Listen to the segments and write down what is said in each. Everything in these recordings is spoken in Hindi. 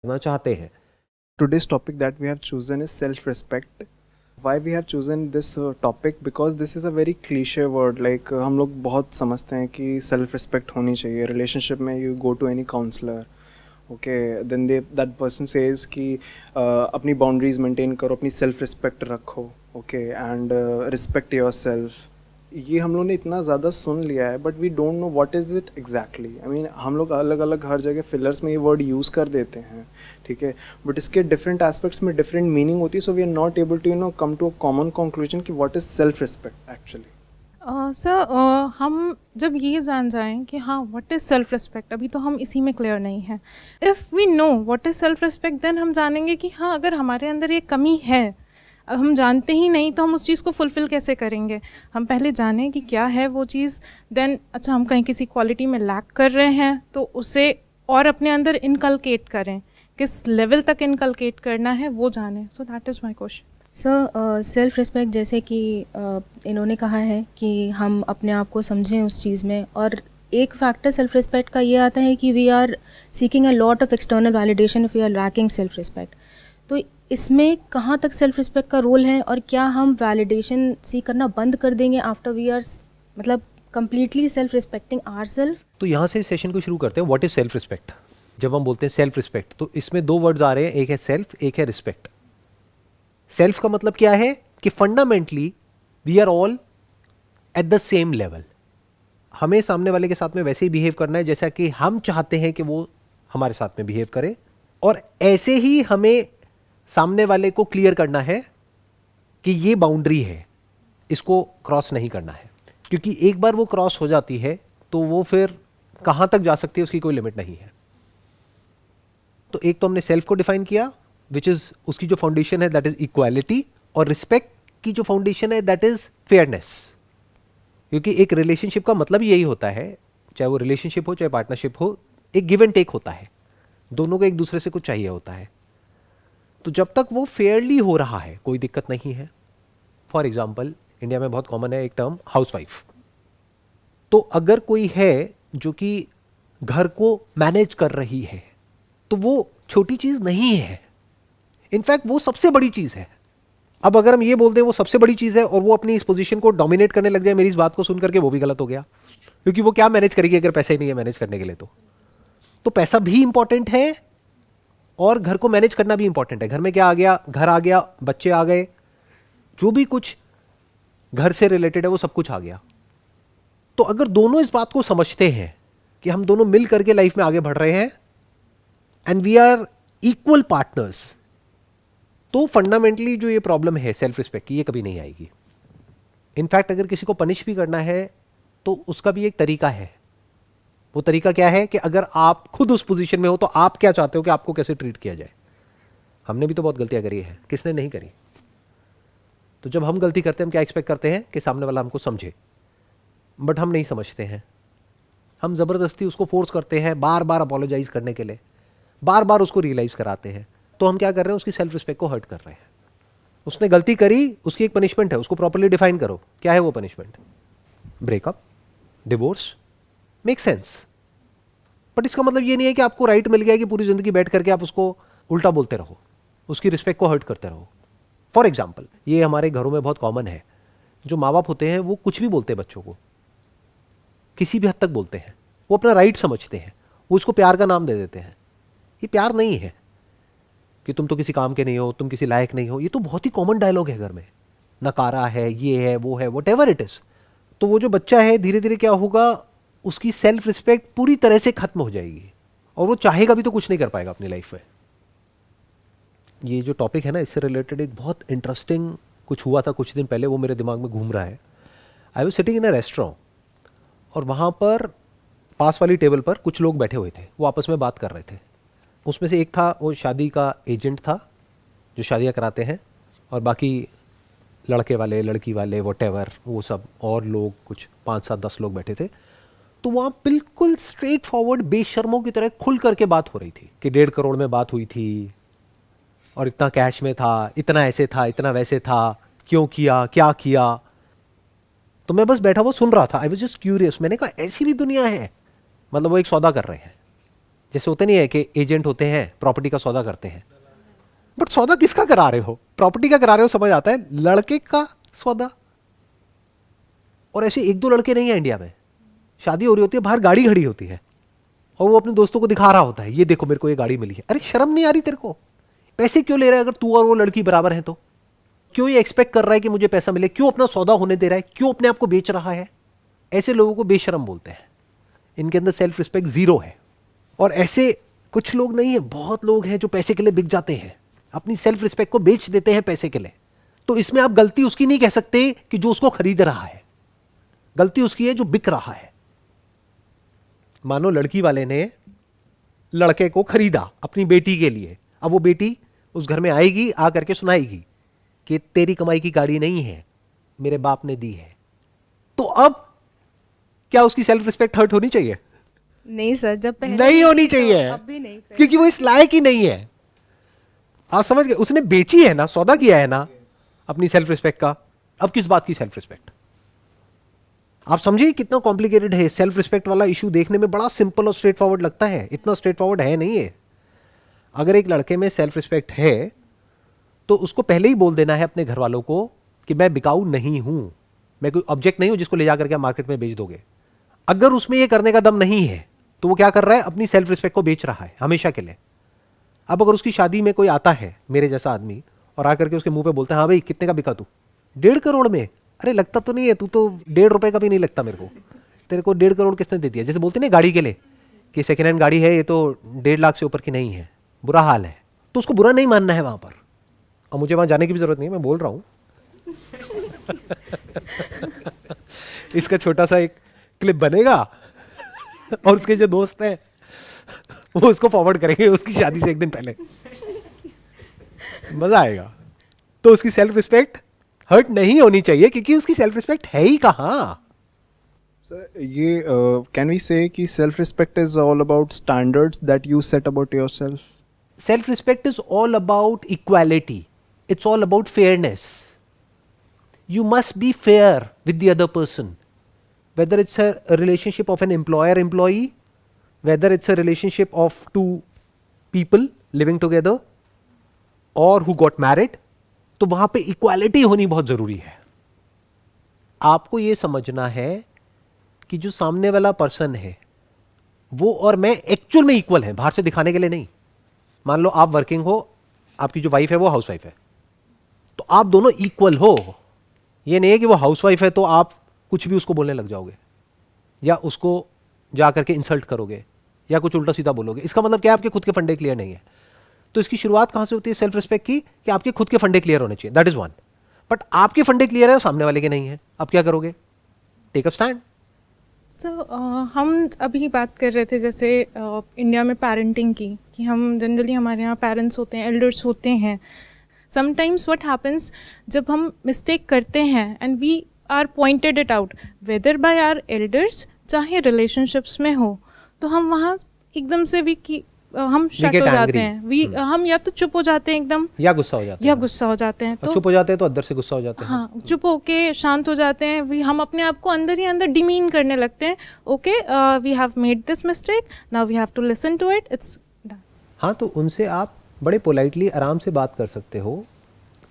करना चाहते हैं। Today's topic that we have chosen is self-respect. Why we have chosen this topic? Because this is a very cliche word. Like हम लोग बहुत समझते हैं कि self respect होनी चाहिए relationship में. You go to any counselor, okay, then that person says कि अपनी boundaries maintain करो, अपनी self respect रखो, okay, and respect yourself. ये हम लोग ने इतना ज़्यादा सुन लिया है, but we don't know what is it exactly. I mean हम लोग अलग अलग हर जगह फिलर्स में ये वर्ड यूज़ कर देते हैं, ठीक है, बट इसके डिफरेंट एस्पेक्ट्स में डिफरेंट मीनिंग होती है. So we are not able to come to a common conclusion कि what is self respect actually. Sir हम जब ये जान जाएं कि हाँ व्हाट इज़ सेल्फ रिस्पेक्ट, अभी तो हम इसी में क्लियर नहीं हैं. If we know what is self respect then हम जानेंगे कि हाँ अगर हमारे अंदर ये कमी है, हम जानते ही नहीं तो हम उस चीज़ को फुलफ़िल कैसे करेंगे. हम पहले जानें कि क्या है वो चीज़, देन अच्छा हम कहीं किसी क्वालिटी में लैक कर रहे हैं तो उसे और अपने अंदर इनकलकेट करें, किस लेवल तक इनकलकेट करना है वो जानें. So that is my question. Sir self respect जैसे कि इन्होंने कहा है कि हम अपने आप को समझें उस चीज़ में, और एक फैक्टर सेल्फ रिस्पेक्ट का ये आता है कि we are seeking a lot of external validation if we are lacking self respect. तो इसमें कहाँ तक सेल्फ रिस्पेक्ट का रोल है, और क्या हम वैलिडेशन सीख करना बंद कर देंगे आफ्टर वी आर मतलब completely self respecting our self. तो यहाँ से सेशन को शुरू करते हैं. What is self respect? जब हम बोलते हैं सेल्फ रिस्पेक्ट तो इसमें दो वर्ड्स आ रहे हैं, एक है सेल्फ, एक है रिस्पेक्ट. सेल्फ का मतलब क्या है कि fundamentally we are all at the same level. हमें सामने वाले के साथ में वैसे ही बिहेव करना है जैसा कि हम चाहते हैं कि वो हमारे साथ में बिहेव करे, और ऐसे ही हमें सामने वाले को क्लियर करना है कि ये बाउंड्री है, इसको क्रॉस नहीं करना है. क्योंकि एक बार वो क्रॉस हो जाती है तो वो फिर कहां तक जा सकती है उसकी कोई लिमिट नहीं है. तो एक तो हमने सेल्फ को डिफाइन किया, विच इज उसकी जो फाउंडेशन है दैट इज इक्वालिटी, और रिस्पेक्ट की जो फाउंडेशन है दैट इज फेयरनेस. क्योंकि एक रिलेशनशिप का मतलब यही होता है, चाहे वो रिलेशनशिप हो चाहे पार्टनरशिप हो, एक गिव एंड टेक होता है, दोनों को एक दूसरे से कुछ चाहिए होता है. तो जब तक वो फेयरली हो रहा है कोई दिक्कत नहीं है. फॉर एग्जाम्पल इंडिया में बहुत कॉमन है एक टर्म हाउसवाइफ. तो अगर कोई है जो कि घर को मैनेज कर रही है तो वो छोटी चीज नहीं है, इनफैक्ट वो सबसे बड़ी चीज है. अब अगर हम ये बोल दें वो सबसे बड़ी चीज है और वो अपनी इस पोजीशन को डोमिनेट करने लग जाए मेरी इस बात को सुन करके, वो भी गलत हो गया. क्योंकि वो क्या मैनेज करेगी अगर पैसा ही नहीं है मैनेज करने के लिए. तो पैसा भी इंपॉर्टेंट है और घर को मैनेज करना भी इंपॉर्टेंट है. घर में क्या आ गया, घर आ गया, बच्चे आ गए, जो भी कुछ घर से रिलेटेड है वो सब कुछ आ गया. तो अगर दोनों इस बात को समझते हैं कि हम दोनों मिल करके लाइफ में आगे बढ़ रहे हैं and we are equal partners, तो फंडामेंटली जो ये प्रॉब्लम है सेल्फ रिस्पेक्ट की, ये कभी नहीं आएगी. इनफैक्ट अगर किसी को पनिश भी करना है तो उसका भी एक तरीका है. वो तरीका क्या है कि अगर आप खुद उस पोजीशन में हो तो आप क्या चाहते हो कि आपको कैसे ट्रीट किया जाए. हमने भी तो बहुत गलतियां करी है, किसने नहीं करी. तो जब हम गलती करते हैं हम क्या एक्सपेक्ट करते हैं कि सामने वाला हमको समझे, बट हम नहीं समझते हैं. हम जबरदस्ती उसको फोर्स करते हैं बार बार अपोलोजाइज करने के लिए, बार बार उसको रियलाइज कराते हैं. तो हम क्या कर रहे हैं, उसकी सेल्फ रिस्पेक्ट को हर्ट कर रहे हैं. उसने गलती करी, उसकी एक पनिशमेंट है, उसको प्रॉपर्ली डिफाइन करो. क्या है वो punishment? Breakup, divorce, make sense. But इसका मतलब ये नहीं है कि आपको राइट मिल गया कि पूरी जिंदगी बैठ करके आप उसको उल्टा बोलते रहो, उसकी रिस्पेक्ट को हर्ट करते रहो. फॉर एग्जाम्पल ये हमारे घरों में बहुत कॉमन है, जो माँ बाप होते हैं वो कुछ भी बोलते हैं बच्चों को, किसी भी हद तक बोलते हैं. वो अपना राइट समझते हैं, वो इसको प्यार का नाम दे देते हैं. ये प्यार नहीं है कि तुम तो किसी काम के नहीं हो, तुम किसी लायक नहीं हो. ये तो बहुत ही कॉमन डायलॉग है घर में. नकारा है, ये है, वो है, वट एवर इट इज. तो वो जो बच्चा है धीरे धीरे क्या होगा, उसकी सेल्फ रिस्पेक्ट पूरी तरह से खत्म हो जाएगी और वो चाहेगा भी तो कुछ नहीं कर पाएगा अपनी लाइफ में. ये जो टॉपिक है ना, इससे रिलेटेड एक बहुत इंटरेस्टिंग कुछ हुआ था कुछ दिन पहले, वो मेरे दिमाग में घूम रहा है. I was sitting in a restaurant और वहाँ पर पास वाली टेबल पर कुछ लोग बैठे हुए थे, वो आपस में बात कर रहे थे. उसमें से एक था वो शादी का एजेंट था जो शादियाँ कराते हैं, और बाकी लड़के वाले, लड़की वाले, वॉटेवर, वो सब और लोग कुछ 5-7-10 लोग बैठे थे. तो वहाँ बिल्कुल स्ट्रेट फॉरवर्ड बेशर्मों की तरह खुल करके बात हो रही थी कि 1.5 करोड़ में बात हुई थी और इतना कैश में था, इतना ऐसे था, इतना वैसे था, क्यों किया, क्या किया. तो मैं बस बैठा हुआ सुन रहा था. I was just curious. मैंने कहा ऐसी भी दुनिया है, मतलब वो एक सौदा कर रहे हैं. जैसे होते नहीं है कि एजेंट होते हैं प्रॉपर्टी का सौदा करते हैं, बट सौदा किसका करा रहे हो? प्रॉपर्टी का करा रहे हो, समझ आता है, लड़के का सौदा। और ऐसे एक दो लड़के नहीं है इंडिया में, शादी हो रही होती है, बाहर गाड़ी खड़ी होती है और वो अपने दोस्तों को दिखा रहा होता है, ये देखो मेरे को ये गाड़ी मिली है। अरे शर्म नहीं आ रही तेरे को? पैसे क्यों ले रहा है? अगर तू और वो लड़की बराबर है तो क्यों ये एक्सपेक्ट कर रहा है कि मुझे पैसा मिले? क्यों अपना सौदा होने दे रहा है? क्यों अपने आप को बेच रहा है? ऐसे लोगों को बेशरम बोलते हैं, इनके अंदर सेल्फ रिस्पेक्ट जीरो है। और ऐसे कुछ लोग नहीं है, बहुत लोग हैं जो पैसे के लिए बिक जाते हैं, अपनी सेल्फ रिस्पेक्ट को बेच देते हैं पैसे के लिए। तो इसमें आप गलती उसकी नहीं कह सकते कि जो उसको खरीद रहा है, गलती उसकी है जो बिक रहा है। मानो लड़की वाले ने लड़के को खरीदा अपनी बेटी के लिए, अब वो बेटी उस घर में आएगी, आ करके सुनाएगी कि तेरी कमाई की गाड़ी नहीं है, मेरे बाप ने दी है। तो अब क्या उसकी सेल्फ रिस्पेक्ट हर्ट होनी चाहिए? नहीं सर, जब पहले नहीं होनी थी, तो चाहिए, अब भी नहीं फिर। क्योंकि वो इस लायक ही नहीं है। आप समझ गए? उसने बेची है ना, सौदा किया है ना अपनी सेल्फ रिस्पेक्ट का। अब किस बात की सेल्फ रिस्पेक्ट? आप समझिए कितना कॉम्प्लिकेटेड है। सेल्फ रिस्पेक्ट वाला इशू देखने में बड़ा सिंपल और स्ट्रेट फॉरवर्ड लगता है, इतना स्ट्रेट फॉरवर्ड है नहीं है। अगर एक लड़के में सेल्फ रिस्पेक्ट है तो उसको पहले ही बोल देना है अपने घर वालों को कि मैं बिकाऊ नहीं हूं, मैं कोई ऑब्जेक्ट नहीं हूं जिसको ले जाकर के आप मार्केट में बेच दोगे। अगर उसमें यह करने का दम नहीं है तो वो क्या कर रहा है? अपनी सेल्फ रिस्पेक्ट को बेच रहा है हमेशा के लिए। अब अगर उसकी शादी में कोई आता है मेरे जैसा आदमी और आकर के उसके मुंह पे बोलता है, हाँ भाई कितने का बिका तू? 1.5 करोड़ में। अरे लगता तो नहीं है, तू तो 1.5 रुपए का भी नहीं लगता मेरे को, तेरे को 1.5 करोड़ किसने दे दिया? जैसे बोलते ना गाड़ी के लिए कि सेकेंड हैंड गाड़ी है, ये तो 1.5 लाख से ऊपर की नहीं है, बुरा हाल है। तो उसको बुरा नहीं मानना है वहां पर, और मुझे वहां जाने की भी जरूरत नहीं है, मैं बोल रहा हूं। इसका छोटा सा एक क्लिप बनेगा और उसके जो दोस्त हैं वो उसको फॉरवर्ड करेंगे उसकी शादी से एक दिन पहले, मजा आएगा। तो उसकी सेल्फ रिस्पेक्ट हर्ट नहीं होनी चाहिए, क्योंकि उसकी सेल्फ रिस्पेक्ट है ही कहां। सर ये कैन वी से कि self respect is all about standards that you set about yourself? Self respect is all about equality. It's all about fairness. You must be fair with the other person. Whether it's a relationship of an employer-employee, whether it's a relationship of two people living together or who got married, तो वहां पे equality होनी बहुत जरूरी है। आपको ये समझना है कि जो सामने वाला पर्सन है वो और मैं एक्चुअल में इक्वल है, बाहर से दिखाने के लिए नहीं। मान लो आप वर्किंग हो, आपकी जो वाइफ है वो हाउस वाइफ है, तो आप दोनों इक्वल हो। ये नहीं है कि वो हाउस वाइफ है तो आप कुछ भी उसको बोलने लग जाओगे या उसको जा करके इंसल्ट करोगे या कुछ उल्टा सीधा बोलोगे। इसका मतलब क्या है? आपके खुद के फंडे क्लियर नहीं है। तो इसकी शुरुआत कहां से होती है सेल्फ रिस्पेक्ट की? कि आपके खुद के फंडे क्लियर होने चाहिए, दैट इज वन। बट आपके फंडे क्लियर है और सामने वाले के नहीं है, अब क्या करोगे? Take a stand. हम अभी बात कर रहे थे जैसे इंडिया में पेरेंटिंग की, कि हम जनरली हमारे यहाँ पेरेंट्स होते हैं, एल्डर्स होते हैं। समटाइम्स व्हाट हैपन्स, जब हम मिस्टेक करते हैं and we are pointed it out whether by our elders, चाहे रिलेशनशिप्स में हो, तो हम वहाँ एकदम से हम शट हो जाते हैं। हम या तो चुप हो जाते हैं एकदम, या गुस्सा हो जाते हैं, या गुस्सा हो जाते हैं। तो चुप हो जाते हैं तो अंदर से गुस्सा हो जाते हैं। हाँ, चुप होके शांत हो जाते हैं। हम अपने आप को अंदर ही अंदर डिमीन करने लगते हैं। Okay, we have made this mistake, now we have to listen to it, it's done. हाँ, तो उनसे आप बड़े पोलाइटली आराम से बात कर सकते हो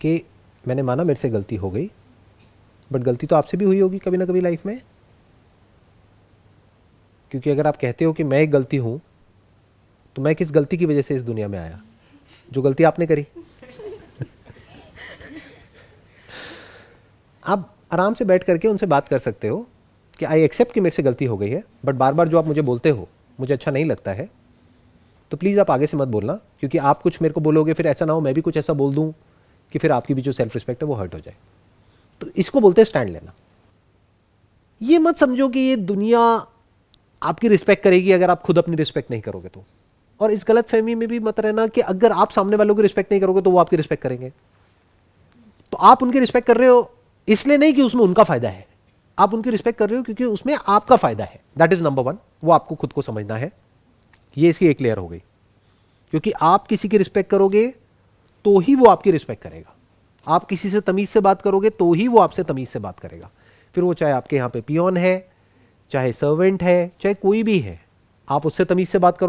कि मैंने माना मेरे से गलती हो गई, बट गलती तो आपसे भी हुई होगी कभी ना कभी लाइफ में। क्योंकि अगर आप कहते हो कि मैं एक गलती हूं, तो मैं किस गलती की वजह से इस दुनिया में आया? जो गलती आपने करी। आप आराम से बैठ करके उनसे बात कर सकते हो कि आई एक्सेप्ट कि मेरे से गलती हो गई है, बट बार बार जो आप मुझे बोलते हो मुझे अच्छा नहीं लगता है, तो प्लीज़ आप आगे से मत बोलना, क्योंकि आप कुछ मेरे को बोलोगे फिर ऐसा ना हो मैं भी कुछ ऐसा बोल दूं कि फिर आपकी भी जो सेल्फ रिस्पेक्ट है वो हर्ट हो जाए। तो इसको बोलते हैं स्टैंड लेना। ये मत समझो कि ये दुनिया आपकी रिस्पेक्ट करेगी अगर आप खुद अपनी रिस्पेक्ट नहीं करोगे तो। और इस गलत फहमी में भी मत रहना कि अगर आप सामने वालों की रिस्पेक्ट नहीं करोगे तो वो आपकी रिस्पेक्ट करेंगे। तो आप उनकी रिस्पेक्ट कर रहे हो इसलिए नहीं कि उसमें उनका फायदा है, आप उनकी रिस्पेक्ट कर रहे हो क्योंकि उसमें आपका फायदा है। दैट इज नंबर 1, वो आपको खुद को समझना है। ये इसकी एक क्लियर हो गई, क्योंकि आप किसी की रिस्पेक्ट करोगे तो ही वो आपकी रिस्पेक्ट करेगा। आप किसी से तमीज से बात करोगे तो ही वो आपसे तमीज से बात करेगा। फिर वो चाहे आपके यहाँ पे पियोन है, चाहे सर्वेंट है, चाहे कोई भी है, आप उससे तमीज से बात करो